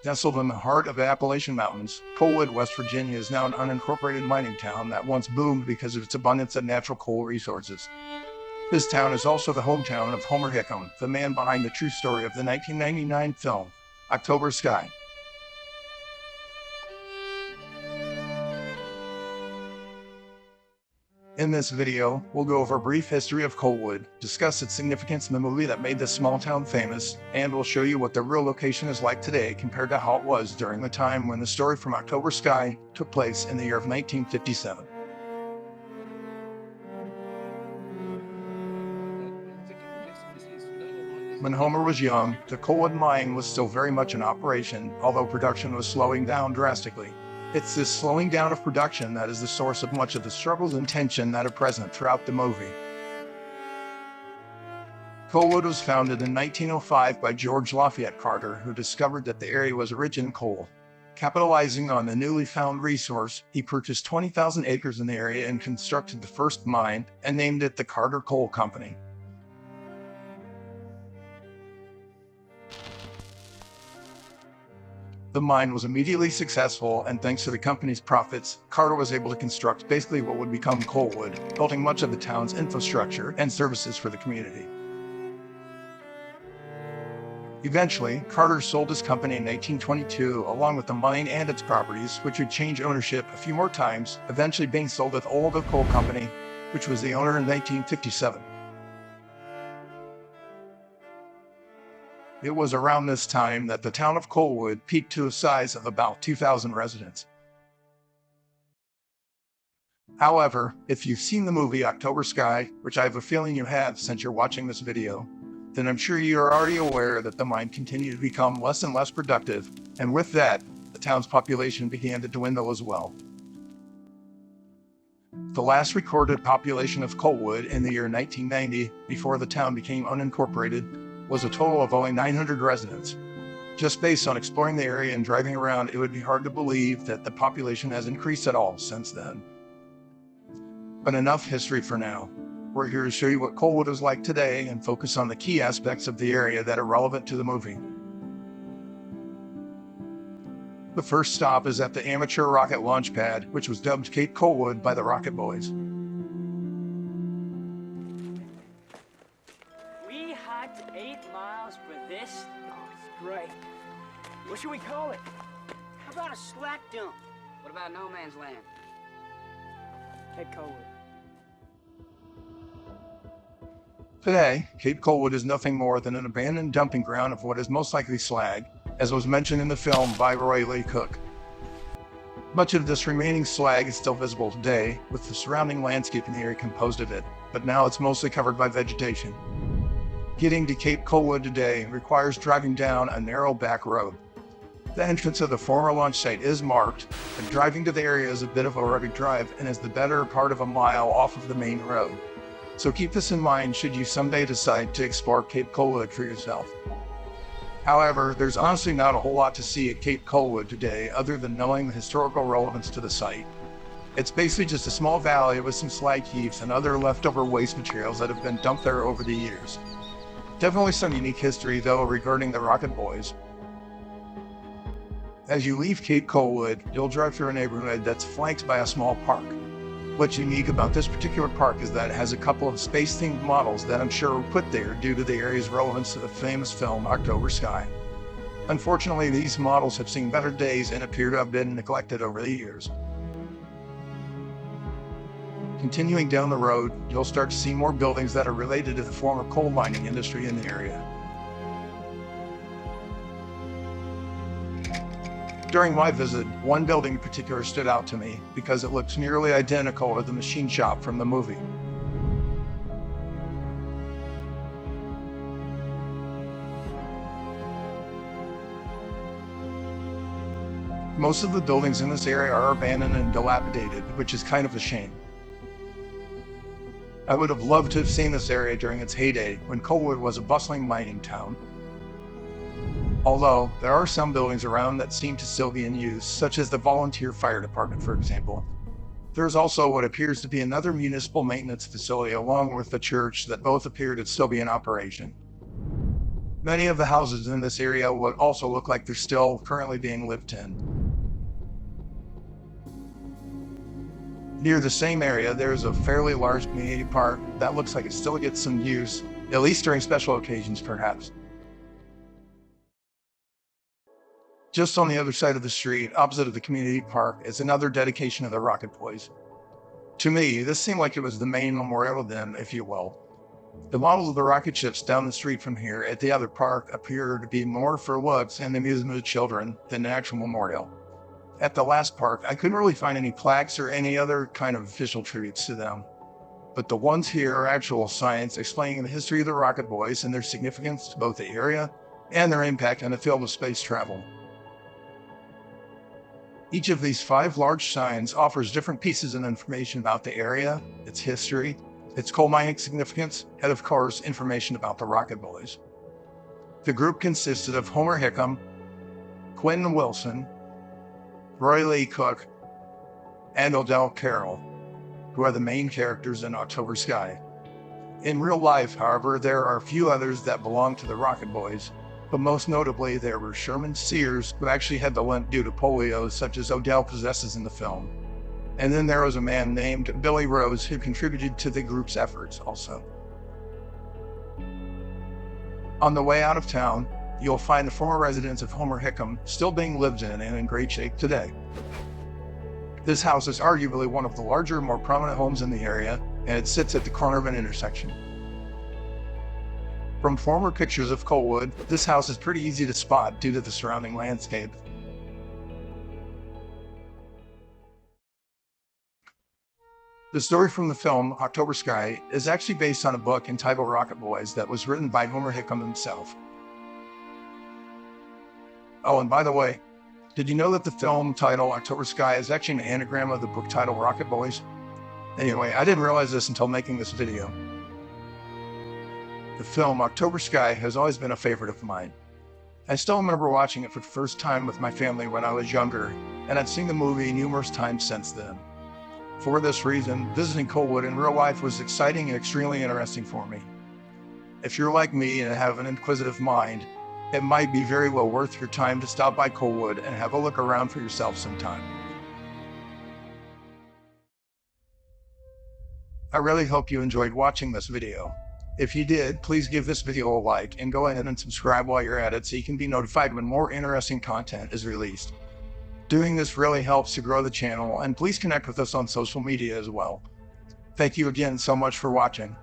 Nestled in the heart of the Appalachian Mountains, Coalwood, West Virginia is now an unincorporated mining town that once boomed because of its abundance of natural coal resources. This town is also the hometown of Homer Hickam, the man behind the true story of the 1999 film, October Sky. In this video, we'll go over a brief history of Coalwood, discuss its significance in the movie that made this small town famous, and we'll show you what the real location is like today compared to how it was during the time when the story from October Sky took place in the year of 1957. When Homer was young, the Coalwood mine was still very much in operation, although production was slowing down drastically. It's this slowing down of production that is the source of much of the struggles and tension that are present throughout the movie. Coalwood was founded in 1905 by George Lafayette Carter, who discovered that the area was rich in coal. Capitalizing on the newly found resource, he purchased 20,000 acres in the area and constructed the first mine and named it the Carter Coal Company. The mine was immediately successful, and thanks to the company's profits, Carter was able to construct basically what would become Coalwood, building much of the town's infrastructure and services for the community. Eventually, Carter sold his company in 1822 along with the mine and its properties, which would change ownership a few more times, eventually being sold with the Coal Company, which was the owner in 1957. It was around this time that the town of Coalwood peaked to a size of about 2,000 residents. However, if you've seen the movie October Sky, which I have a feeling you have since you're watching this video, then I'm sure you are already aware that the mine continued to become less and less productive, and with that, the town's population began to dwindle as well. The last recorded population of Coalwood in the year 1990, before the town became unincorporated, was a total of only 900 residents. Just based on exploring the area and driving around, it would be hard to believe that the population has increased at all since then. But enough history for now. We're here to show you what Coalwood is like today and focus on the key aspects of the area that are relevant to the movie. The first stop is at the amateur rocket launch pad, which was dubbed Cape Coalwood by the Rocket Boys. We hiked 8 miles for this? Oh, it's great. What should we call it? How about a slack dump? What about no man's land? Cape Coalwood. Today, Cape Coalwood is nothing more than an abandoned dumping ground of what is most likely slag, as was mentioned in the film by Roy Lee Cook. Much of this remaining slag is still visible today, with the surrounding landscape in the area composed of it, but now it's mostly covered by vegetation. Getting to Cape Coalwood today requires driving down a narrow back road. The entrance of the former launch site is marked, but driving to the area is a bit of a rugged drive and is the better part of a mile off of the main road. So keep this in mind should you someday decide to explore Cape Coalwood for yourself. However, there's honestly not a whole lot to see at Cape Coalwood today other than knowing the historical relevance to the site. It's basically just a small valley with some slag heaps and other leftover waste materials that have been dumped there over the years. Definitely some unique history though regarding the Rocket Boys. As you leave Cape Coalwood, you'll drive through a neighborhood that's flanked by a small park. What's unique about this particular park is that it has a couple of space-themed models that I'm sure were put there due to the area's relevance to the famous film October Sky. Unfortunately, these models have seen better days and appear to have been neglected over the years. Continuing down the road, you'll start to see more buildings that are related to the former coal mining industry in the area. During my visit, one building in particular stood out to me because it looks nearly identical to the machine shop from the movie. Most of the buildings in this area are abandoned and dilapidated, which is kind of a shame. I would have loved to have seen this area during its heyday when Coalwood was a bustling mining town. Although, there are some buildings around that seem to still be in use, such as the volunteer fire department, for example. There is also what appears to be another municipal maintenance facility along with the church that both appear to still be in operation. Many of the houses in this area would also look like they're still currently being lived in. Near the same area, there's a fairly large community park that looks like it still gets some use, at least during special occasions perhaps. Just on the other side of the street, opposite of the community park, is another dedication of the Rocket Boys. To me, this seemed like it was the main memorial to them, if you will. The models of the rocket ships down the street from here at the other park appear to be more for looks and amusement of children than an actual memorial. At the last park, I couldn't really find any plaques or any other kind of official tributes to them. But the ones here are actual signs explaining the history of the Rocket Boys and their significance to both the area and their impact on the field of space travel. Each of these 5 large signs offers different pieces of information about the area, its history, its coal mining significance, and of course, information about the Rocket Boys. The group consisted of Homer Hickam, Quentin Wilson, Roy Lee Cook, and Odell Carroll, who are the main characters in October Sky. In real life, however, there are a few others that belong to the Rocket Boys, but most notably there were Sherman Sears, who actually had the limp due to polio, such as Odell possesses in the film. And then there was a man named Billy Rose who contributed to the group's efforts also. On the way out of town, you'll find the former residence of Homer Hickam still being lived in and in great shape today. This house is arguably one of the larger, more prominent homes in the area, and it sits at the corner of an intersection. From former pictures of Coalwood, this house is pretty easy to spot due to the surrounding landscape. The story from the film, October Sky, is actually based on a book entitled Rocket Boys that was written by Homer Hickam himself. Oh, and by the way, did you know that the film title October Sky is actually an anagram of the book title Rocket Boys? Anyway, I didn't realize this until making this video. The film October Sky has always been a favorite of mine. I still remember watching it for the first time with my family when I was younger, and I've seen the movie numerous times since then. For this reason, visiting Coalwood in real life was exciting and extremely interesting for me. If you're like me and have an inquisitive mind, it might be very well worth your time to stop by Coalwood and have a look around for yourself sometime. I really hope you enjoyed watching this video. If you did, please give this video a like and go ahead and subscribe while you're at it so you can be notified when more interesting content is released. Doing this really helps to grow the channel, and please connect with us on social media as well. Thank you again so much for watching.